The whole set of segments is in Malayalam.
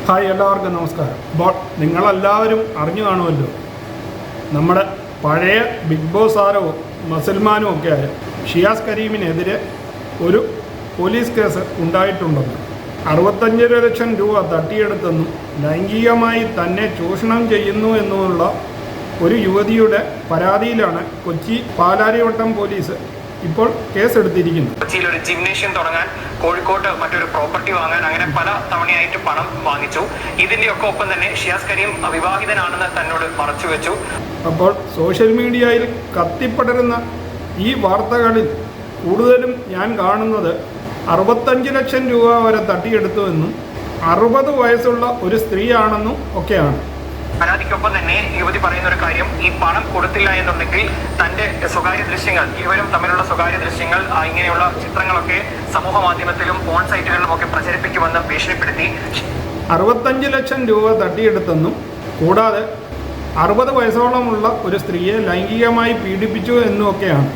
ഹായ്, എല്ലാവർക്കും നമസ്കാരം. അപ്പോൾ നിങ്ങളെല്ലാവരും അറിഞ്ഞു കാണുമല്ലോ, നമ്മുടെ പഴയ ബിഗ് ബോസ് താരവും മസൽമാനും ഒക്കെ ആയ ഷിയാസ് കരീമിനെതിരെ ഒരു പോലീസ് കേസ് ഉണ്ടായിട്ടുണ്ടെന്ന്. 65 ലക്ഷം രൂപ തട്ടിയെടുത്തെന്നും ലൈംഗികമായി തന്നെ ചൂഷണം ചെയ്യുന്നു എന്നുമുള്ള ഒരു യുവതിയുടെ പരാതിയിലാണ് കൊച്ചി പാലാരിവട്ടം പോലീസ് ഇപ്പോൾ കേസെടുത്തിരിക്കുന്നു. കൊച്ചിയിൽ ഒരു ജിംനേഷ്യം തുടങ്ങാൻ, കോഴിക്കോട്ട് മറ്റൊരു പ്രോപ്പർട്ടി വാങ്ങാൻ, അങ്ങനെ പല തവണയായിട്ട് പണം വാങ്ങിച്ചു. ഇതിന്റെയൊക്കെ ഒപ്പം തന്നെ ഷിയാസ് കരീം വിവാഹിതനാണെന്ന് തന്നോട് മറച്ചുവെച്ചു. അപ്പോൾ സോഷ്യൽ മീഡിയയിൽ കത്തിപ്പടരുന്ന ഈ വാർത്തകളിൽ കൂടുതലും ഞാൻ കാണുന്നത് 65 ലക്ഷം രൂപ വരെ തട്ടിയെടുത്തുവെന്നും 60 വയസ്സുള്ള ഒരു സ്ത്രീയാണെന്നും ഒക്കെയാണ്. പരാതിക്കൊപ്പം തന്നെ യുവതി പറയുന്ന ഒരു കാര്യം, ഈ പണം കൊടുത്തില്ല എന്നുണ്ടെങ്കിൽ തന്റെ സ്വകാര്യ ദൃശ്യങ്ങൾ, ഇരുവരും തമ്മിലുള്ള സ്വകാര്യ ദൃശ്യങ്ങൾ, ഇങ്ങനെയുള്ള ചിത്രങ്ങളൊക്കെ സമൂഹ മാധ്യമത്തിലും ഫോൺ സൈറ്റുകളിലും ഒക്കെ പ്രചരിപ്പിക്കുമെന്ന് ഭീഷണിപ്പെടുത്തി. 65 ലക്ഷം രൂപ തട്ടിയെടുത്തെന്നും കൂടാതെ 60 വയസ്സോളമുള്ള ഒരു സ്ത്രീയെ ലൈംഗികമായി പീഡിപ്പിച്ചു എന്നുമൊക്കെയാണ്.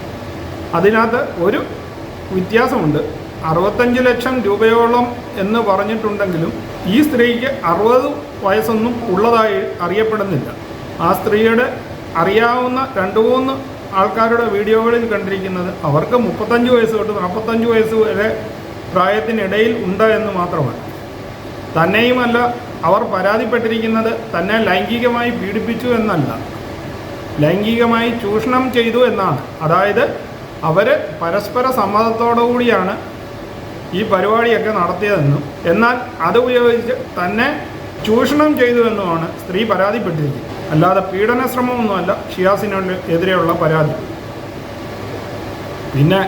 അതിനകത്ത് ഒരു വ്യത്യാസമുണ്ട്. 65 ലക്ഷം രൂപയോളം എന്ന് പറഞ്ഞിട്ടുണ്ടെങ്കിലും ഈ സ്ത്രീക്ക് 60 വയസ്സൊന്നും ഉള്ളതായി അറിയപ്പെടുന്നില്ല. ആ സ്ത്രീയുടെ അറിയാവുന്ന 2-3 ആൾക്കാരുടെ വീഡിയോകളിൽ കണ്ടിരിക്കുന്നത് അവർക്ക് 35 വയസ്സ് തൊട്ട് 45 വയസ്സ് വരെ പ്രായത്തിനിടയിൽ ഉണ്ട് എന്ന് മാത്രമാണ്. തന്നെയുമല്ല, അവർ പരാതിപ്പെട്ടിരിക്കുന്നത് തന്നെ ലൈംഗികമായി പീഡിപ്പിച്ചു എന്നല്ല, ലൈംഗികമായി ചൂഷണം ചെയ്തു എന്നാണ്. അതായത് അവർ പരസ്പര സമ്മതത്തോടുകൂടിയാണ് ഈ പരിപാടിയൊക്കെ നടത്തിയതെന്നും എന്നാൽ അതുപയോഗിച്ച് തന്നെ ചൂഷണം ചെയ്തു എന്നുമാണ് സ്ത്രീ പരാതിപ്പെട്ടിരിക്കുന്നത്. അല്ലാതെ പീഡന ശ്രമമൊന്നുമല്ല ഷിയാസിനെതിരെയുള്ള പരാതി. പിന്നെ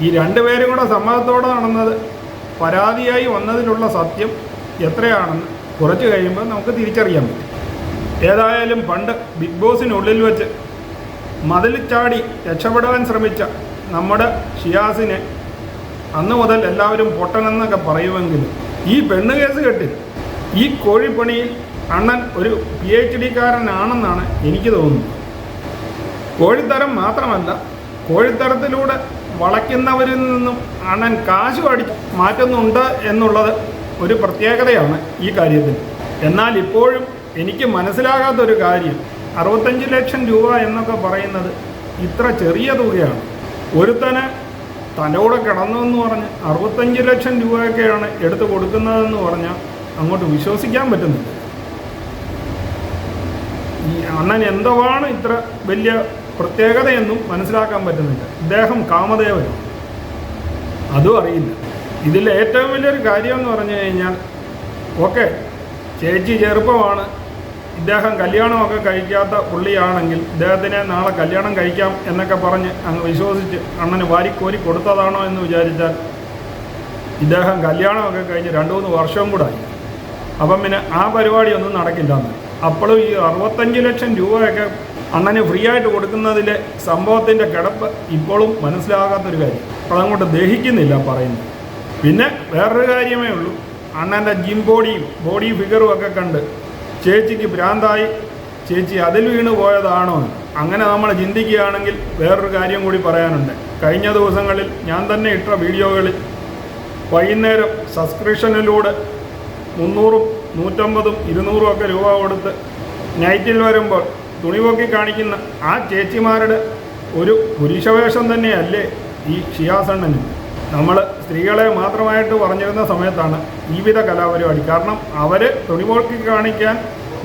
ഈ 2 പേരും കൂടെ സമ്മതത്തോടെ നടന്നത് പരാതിയായി വന്നതിലുള്ള സത്യം എത്രയാണെന്ന് കുറച്ച് കഴിയുമ്പോൾ നമുക്ക് തിരിച്ചറിയാൻ പറ്റും. ഏതായാലും പണ്ട് ബിഗ് ബോസിനുള്ളിൽ വെച്ച് മതിൽ ചാടി രക്ഷപ്പെടാൻ ശ്രമിച്ച നമ്മുടെ ഷിയാസിനെ അന്ന് മുതൽ എല്ലാവരും പൊട്ടനെന്നൊക്കെ പറയുമെങ്കിലും ഈ പെണ്ണ് കേസ് കെട്ടിൽ, ഈ കോഴിപ്പണിയിൽ അണ്ണൻ ഒരു PhD കാരനാണെന്നാണ് എനിക്ക് തോന്നുന്നത്. കോഴിത്തരം മാത്രമല്ല, കോഴിത്തരത്തിലൂടെ വളയ്ക്കുന്നവരിൽ നിന്നും അണ്ണൻ കാശ് മാറ്റുന്നുണ്ട് എന്നുള്ളത് ഒരു പ്രത്യേകതയാണ് ഈ കാര്യത്തിൽ. എന്നാൽ ഇപ്പോഴും എനിക്ക് മനസ്സിലാകാത്തൊരു കാര്യം, 65 ലക്ഷം രൂപ എന്നൊക്കെ പറയുന്നത് ഇത്ര ചെറിയ തുകയാണ്. ഒരുത്തന് തൻ്റെ കൂടെ കിടന്നു എന്ന് പറഞ്ഞ് 65 ലക്ഷം രൂപയൊക്കെയാണ് എടുത്ത് കൊടുക്കുന്നതെന്ന് പറഞ്ഞാൽ അങ്ങോട്ട് വിശ്വസിക്കാൻ പറ്റുന്നില്ല. ഈ അണ്ണൻ എന്താണ് ഇത്ര വലിയ പ്രത്യേകതയെന്നും മനസ്സിലാക്കാൻ പറ്റുന്നില്ല. ഇദ്ദേഹം കാമദേവനാണ്, അതും അറിയില്ല. ഇതിൽ ഏറ്റവും വലിയൊരു കാര്യം എന്ന് പറഞ്ഞു കഴിഞ്ഞാൽ, ഓക്കെ, ചേച്ചി ചെറുപ്പമാണ്, ഇദ്ദേഹം കല്യാണമൊക്കെ കഴിക്കാത്ത പുള്ളിയാണെങ്കിൽ ഇദ്ദേഹത്തിനെ നാളെ കല്യാണം കഴിക്കാം എന്നൊക്കെ പറഞ്ഞ് അങ്ങ് വിശ്വസിച്ച് അണ്ണന് വാരിക്കോരി കൊടുത്തതാണോ എന്ന് വിചാരിച്ചാൽ ഇദ്ദേഹം കല്യാണമൊക്കെ കഴിഞ്ഞ് 2-3 വർഷവും കൂടെ ആയി. അപ്പം പിന്നെ ആ പരിപാടിയൊന്നും നടക്കില്ലെന്ന്. അപ്പോഴും ഈ 65 ലക്ഷം രൂപയൊക്കെ അണ്ണന് ഫ്രീ ആയിട്ട് കൊടുക്കുന്നതിലെ സംഭവത്തിൻ്റെ കിടപ്പ് ഇപ്പോഴും മനസ്സിലാകാത്തൊരു കാര്യം. അതങ്ങോട്ട് ദഹിക്കുന്നില്ല പറയുന്നത്. പിന്നെ വേറൊരു കാര്യമേ ഉള്ളൂ, അണ്ണൻ്റെ ജിം ബോഡി ഫിഗറും ഒക്കെ കണ്ട് ചേച്ചിക്ക് ഭ്രാന്തായി, ചേച്ചി അതിൽ വീണ് പോയതാണോ? അങ്ങനെ നമ്മൾ ചിന്തിക്കുകയാണെങ്കിൽ വേറൊരു കാര്യം കൂടി പറയാനുണ്ട്. കഴിഞ്ഞ ദിവസങ്ങളിൽ ഞാൻ തന്നെ ഇട്ട വീഡിയോകളിൽ വൈകുന്നേരം സബ്സ്ക്രിപ്ഷനിലൂടെ 300, 150, 200 ഒക്കെ രൂപ കൊടുത്ത് നൈറ്റിൽ വരുമ്പോൾ തുണിപൊക്കി കാണിക്കുന്ന ആ ചേച്ചിമാരുടെ ഒരു പുരുഷവേഷം തന്നെയല്ലേ ഈ ഷിയാസണ്ണന്? നമ്മൾ സ്ത്രീകളെ മാത്രമായിട്ട് പറഞ്ഞിരുന്ന സമയത്താണ് ഈ വിധ കലാപരിപാടി. കാരണം അവർ തുണിപൊക്കി കാണിക്കാൻ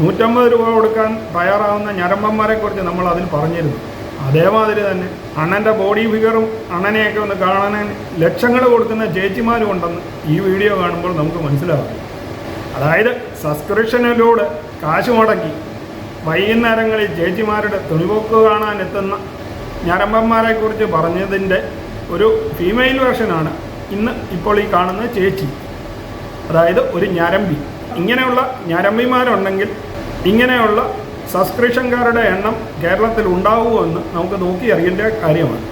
150 രൂപ കൊടുക്കാൻ തയ്യാറാവുന്ന ഞരമ്പന്മാരെക്കുറിച്ച് നമ്മൾ അതിൽ പറഞ്ഞിരുന്നു. അതേമാതിരി തന്നെ അണ്ണൻ്റെ ബോഡി ഫിഗറും അണ്ണനെയൊക്കെ ഒന്ന് കാണാൻ ലക്ഷങ്ങൾ കൊടുക്കുന്ന ചേച്ചിമാരും ഉണ്ടെന്ന് ഈ വീഡിയോ കാണുമ്പോൾ നമുക്ക് മനസ്സിലാവും. അതായത് സബ്സ്ക്രിപ്ഷനിലൂടെ കാശ് മുടക്കി വൈകുന്നേരങ്ങളിൽ ചേച്ചിമാരുടെ തുണിപോക്ക് കാണാൻ എത്തുന്ന ഞരമ്പന്മാരെക്കുറിച്ച് പറഞ്ഞതിൻ്റെ ഒരു ഫീമെയിൽ വേർഷനാണ് ഇപ്പോൾ ഈ കാണുന്ന ചേച്ചി. അതായത് ഒരു ഞരമ്പി. ഇങ്ങനെയുള്ള ഞരമ്പിമാരുണ്ടെങ്കിൽ ഇങ്ങനെയുള്ള സബ്സ്ക്രിപ്ഷൻകാരുടെ എണ്ണം കേരളത്തിൽ ഉണ്ടാവുമെന്ന് നമുക്ക് നോക്കി അറിയേണ്ട കാര്യമാണ്.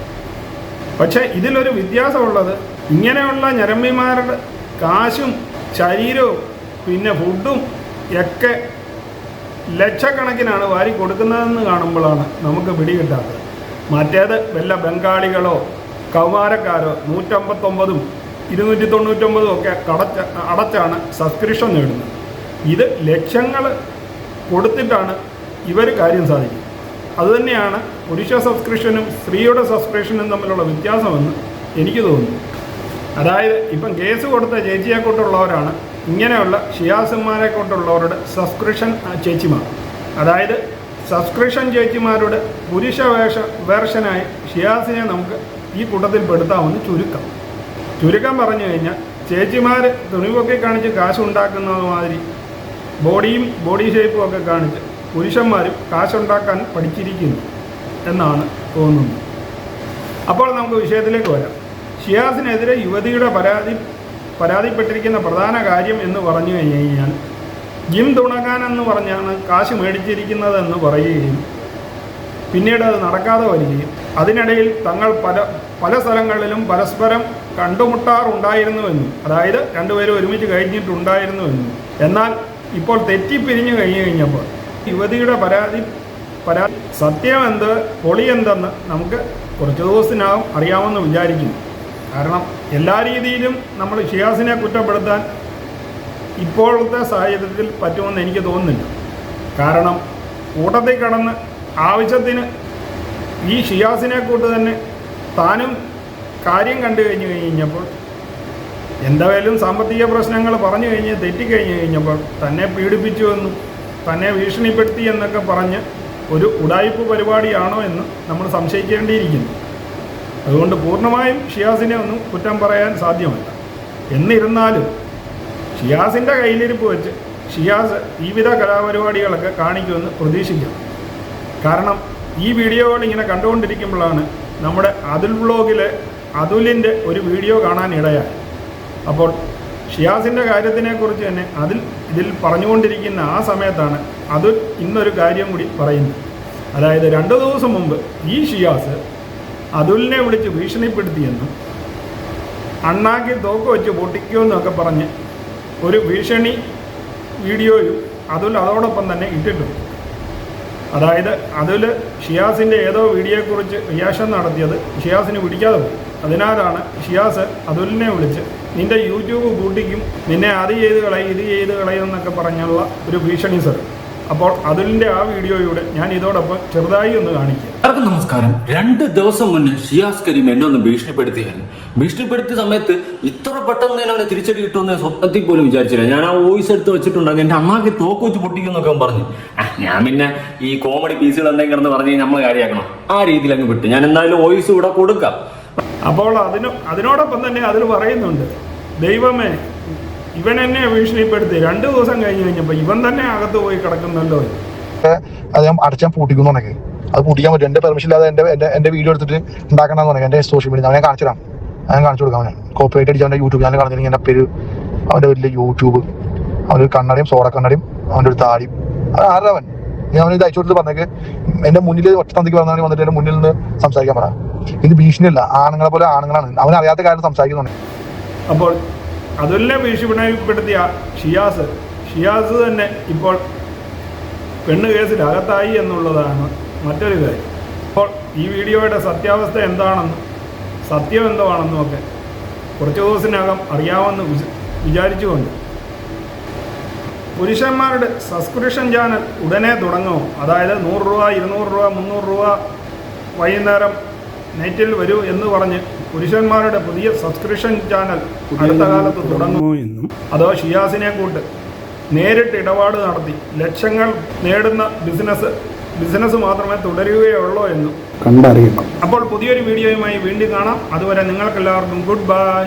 പക്ഷേ ഇതിലൊരു വ്യത്യാസമുള്ളത്, ഇങ്ങനെയുള്ള ഞരമ്പിമാരുടെ കാശും ശരീരവും പിന്നെ ഫുഡും ഒക്കെ ലക്ഷക്കണക്കിനാണ് വാരി കൊടുക്കുന്നതെന്ന് കാണുമ്പോഴാണ് നമുക്ക് പിടികിട്ടാത്തത്. മറ്റേത് വല്ല ബംഗാളികളോ കൗമാരക്കാരോ 159ഉം 299 ഒക്കെ അടച്ചാണ് സബ്സ്ക്രിപ്ഷൻ നേടുന്നത്. ഇത് ലക്ഷങ്ങൾ കൊടുത്തിട്ടാണ് ഇവർ കാര്യം സാധിക്കുന്നത്. അതുതന്നെയാണ് പുരുഷ സബ്സ്ക്രിപ്ഷനും സ്ത്രീയുടെ സബ്സ്ക്രിപ്ഷനും തമ്മിലുള്ള വ്യത്യാസമെന്ന് എനിക്ക് തോന്നുന്നു. അതായത് ഇപ്പം കേസ് കൊടുത്ത ചേച്ചിയെ കൊണ്ടുള്ളവരാണ് ഇങ്ങനെയുള്ള ഷിയാസന്മാരെ കൊണ്ടുള്ളവരുടെ സബ്സ്ക്രിപ്ഷൻ ചേച്ചിമാർ. അതായത് സബ്സ്ക്രിപ്ഷൻ ചേച്ചിമാരുടെ പുരുഷ വേർഷനായി ഷിയാസിനെ നമുക്ക് ഈ കൂട്ടത്തിൽ പെടുത്താമെന്ന് ചുരുക്കം പറഞ്ഞു കഴിഞ്ഞാൽ ചേച്ചിമാർ തുണിവൊക്കെ കാണിച്ച് കാശുണ്ടാക്കുന്നത് മാതിരി ബോഡി ഷേപ്പും ഒക്കെ കാണിച്ച് പുരുഷന്മാരും കാശുണ്ടാക്കാൻ പഠിച്ചിരിക്കുന്നു എന്നാണ് തോന്നുന്നത്. അപ്പോൾ നമുക്ക് വിഷയത്തിലേക്ക് വരാം. ഷിയാസിനെതിരെ യുവതിയുടെ പരാതിപ്പെട്ടിരിക്കുന്ന പ്രധാന കാര്യം എന്ന് പറഞ്ഞു കഴിഞ്ഞാൽ ജിം തുടങ്ങാനെന്ന് പറഞ്ഞാണ് കാശ് മേടിച്ചിരിക്കുന്നതെന്ന് പറയുകയും പിന്നീട് അത് നടക്കാതെ വരികയും അതിനിടയിൽ തങ്ങൾ പല സ്ഥലങ്ങളിലും പരസ്പരം കണ്ടുമുട്ടാറുണ്ടായിരുന്നുവെന്നും, അതായത് രണ്ടുപേരും ഒരുമിച്ച് കഴിഞ്ഞിട്ടുണ്ടായിരുന്നുവെന്നും, എന്നാൽ ഇപ്പോൾ തെറ്റിപ്പിരിഞ്ഞു കഴിഞ്ഞപ്പോൾ യുവതിയുടെ പരാതി സത്യം എന്ത് പൊളി എന്തെന്ന് നമുക്ക് കുറച്ച് ദിവസത്തിനകം അറിയാമെന്ന് വിചാരിക്കുന്നു. കാരണം എല്ലാ രീതിയിലും നമ്മൾ ഷിയാസിനെ കുറ്റപ്പെടുത്താൻ ഇപ്പോഴത്തെ സാഹചര്യത്തിൽ പറ്റുമെന്ന് എനിക്ക് തോന്നുന്നില്ല. കാരണം കൂട്ടത്തിൽ കടന്ന് ആവശ്യത്തിന് ഈ ഷിയാസിനെ കൂട്ട് തന്നെ താനും കാര്യം കണ്ടു കഴിഞ്ഞപ്പോൾ എന്തായാലും സാമ്പത്തിക പ്രശ്നങ്ങൾ പറഞ്ഞു തെറ്റിക്കഴിഞ്ഞ് കഴിഞ്ഞപ്പോൾ തന്നെ പീഡിപ്പിച്ചുവെന്നും തന്നെ ഭീഷണിപ്പെടുത്തി എന്നൊക്കെ പറഞ്ഞ് ഒരു ഉഡായിപ്പ് പരിപാടിയാണോ എന്ന് നമ്മൾ സംശയിക്കേണ്ടിയിരിക്കുന്നു. അതുകൊണ്ട് പൂർണ്ണമായും ഷിയാസിനെ ഒന്നും കുറ്റം പറയാൻ സാധ്യമല്ല. എന്നിരുന്നാലും ഷിയാസിൻ്റെ കയ്യിലിരിപ്പ് വെച്ച് ഷിയാസ് വിവിധ കലാപരിപാടികളൊക്കെ കാണിക്കുമെന്ന് പ്രതീക്ഷിക്കാം. കാരണം ഈ വീഡിയോകൾ ഇങ്ങനെ കണ്ടുകൊണ്ടിരിക്കുമ്പോഴാണ് നമ്മുടെ അതുൽ വ്ളോഗിലെ അതുലിൻ്റെ ഒരു വീഡിയോ കാണാൻ ഇടയായി. അപ്പോൾ ഷിയാസിൻ്റെ കാര്യത്തിനെക്കുറിച്ച് തന്നെ ഇതിൽ പറഞ്ഞുകൊണ്ടിരിക്കുന്ന ആ സമയത്താണ് അതുൽ ഇന്നൊരു കാര്യം കൂടി പറയുന്നത്. അതായത് 2 ദിവസം മുമ്പ് ഈ ഷിയാസ് അതുലിനെ വിളിച്ച് ഭീഷണിപ്പെടുത്തിയെന്നും അണ്ണാക്കി തോക്ക് വെച്ച് പൊട്ടിക്കുമെന്നൊക്കെ പറഞ്ഞ് ഒരു ഭീഷണി വീഡിയോയും അതോടൊപ്പം തന്നെ ഇട്ടിട്ടുണ്ട്. അതായത് അതിൽ ഷിയാസിൻ്റെ ഏതോ വീഡിയോയെക്കുറിച്ച് റിയാക്ഷൻ നടത്തിയത് ഷിയാസിന് പിടിക്കാതെ പോയി. അതിനാലാണ് ഷിയാസ് അതുലിനെ വിളിച്ച് നിൻ്റെ യൂട്യൂബ് പൂട്ടിക്കും, നിന്നെ അത് ചെയ്ത് കളയും ഇത് ചെയ്ത് കളയും എന്നൊക്കെ പറഞ്ഞുള്ള ഒരു ഭീഷണി സർ. അപ്പോൾ അതുലിൻ്റെ ആ വീഡിയോയുടെ ഞാൻ ഇതോടൊപ്പം ചെറുതായി ഒന്ന് കാണിക്കാം. എല്ലാവർക്കും നമസ്കാരം. 2 ദിവസം മുന്നേ ഷിയാസ് കരീം എന്നെ ഒന്ന് ഭീഷണിപ്പെടുത്തിയായിരുന്നു. ഭീഷണിപ്പെടുത്തിയ സമയത്ത് ഇത്ര പെട്ടെന്ന് ഞാൻ അവനെ തിരിച്ചടി കിട്ടുമെന്ന് സ്വപ്നത്തിൽ പോലും വിചാരിച്ചില്ല. ഞാൻ ആ വോയിസ് എടുത്ത് വെച്ചിട്ടുണ്ടെങ്കിൽ എൻ്റെ അമ്മാക്ക് തോക്ക് വെച്ച് പൊട്ടിക്കുന്നൊക്കെ പറഞ്ഞു. ഞാൻ പിന്നെ ഈ കോമഡി പീസുകൾ എന്തെങ്കിലും കിടന്ന് പറഞ്ഞ് നമ്മൾ കാര്യമാക്കണം, ആ രീതിയിൽ അങ്ങ് വിട്ട്. ഞാൻ എന്തായാലും വോയിസ് ഇവിടെ കൊടുക്കാം. അപ്പോൾ അതിനോടൊപ്പം തന്നെ അതിൽ പറയുന്നുണ്ട്, ദൈവമേ ഇവൻ എന്നെ ഭീഷണിപ്പെടുത്തി 2 ദിവസം കഴിഞ്ഞപ്പോൾ ഇവൻ തന്നെ അകത്ത് പോയി കിടക്കുന്നല്ലോ. അത് ഞാൻ അടച്ചാൻ പൂട്ടിക്കുന്നുണ്ടെങ്കിൽ അത് പൂട്ടിക്കാൻ പറ്റും. എൻ്റെ പെർമിഷൻ ഇല്ലാതെ എൻ്റെ വീഡിയോ എടുത്തിട്ട് ഉണ്ടാക്കണമെന്ന് പറഞ്ഞാൽ എൻ്റെ സോഷ്യൽ മീഡിയ ഞാൻ കാണിച്ചു കൊടുക്കാം. അവനെ കോപ്പറേറ്റ് അടിച്ച് അവൻ്റെ യൂട്യൂബ് ചാനൽ കാണിച്ചില്ലെങ്കിൽ എൻ്റെ പേര്, അവൻ്റെ വലിയ യൂട്യൂബ്, അവൻ്റെ ഒരു കണ്ണടയും സോഡ കണ്ണടയും അവൻ്റെ ഒരു താടിയും, അത് ആരവൻ. ഞാൻ അവന് ഇത് അയച്ചു കൊടുത്ത് പറഞ്ഞേക്ക് എൻ്റെ മുന്നിൽ ഒറ്റ തന്തിക്ക് പറഞ്ഞാൽ വന്നിട്ട് എൻ്റെ മുന്നിൽ നിന്ന് സംസാരിക്കാൻ പറ. ഇത് ഭീഷണിയല്ല, ആണുങ്ങളെ പോലെ ആണുങ്ങളാണ്, അവനറിയാത്ത കാര്യം സംസാരിക്കുന്നുണ്ട്. അപ്പോൾ അതുലിനെ ഭീഷണിപ്പെടുത്തിയ ഷിയാസ് തന്നെ ഇപ്പോൾ പെണ്ണ് കേസിൽ അകത്തായി എന്നുള്ളതാണ് മറ്റൊരു കാര്യം. അപ്പോൾ ഈ വീഡിയോയുടെ സത്യാവസ്ഥ സത്യം എന്താണെന്നും ഒക്കെ കുറച്ച് ദിവസത്തിനകം അറിയാമെന്ന് വിചാരിച്ചുകൊണ്ട് പുരുഷന്മാരുടെ സബ്സ്ക്രിപ്ഷൻ ചാനൽ ഉടനെ തുടങ്ങുമോ? അതായത് 100 രൂപ 200 രൂപ 300 രൂപ വൈകുന്നേരം നെറ്റിൽ വരൂ എന്ന് പറഞ്ഞ് പുരുഷന്മാരുടെ പുതിയ സബ്സ്ക്രിപ്ഷൻ ചാനൽ അടുത്ത കാലത്ത് തുടങ്ങുമോ എന്നും, അതോ ഷിയാസിനെ കൂട്ട് നേരിട്ട് ഇടപാട് നടത്തി ലക്ഷങ്ങൾ നേടുന്ന ബിസിനസ് മാത്രമേ തുടരുകയുള്ളൂ എന്നും കണ്ടറിയണം. അപ്പോൾ പുതിയൊരു വീഡിയോയുമായി വീണ്ടും കാണാം. അതുവരെ നിങ്ങൾക്കെല്ലാവർക്കും ഗുഡ് ബൈ.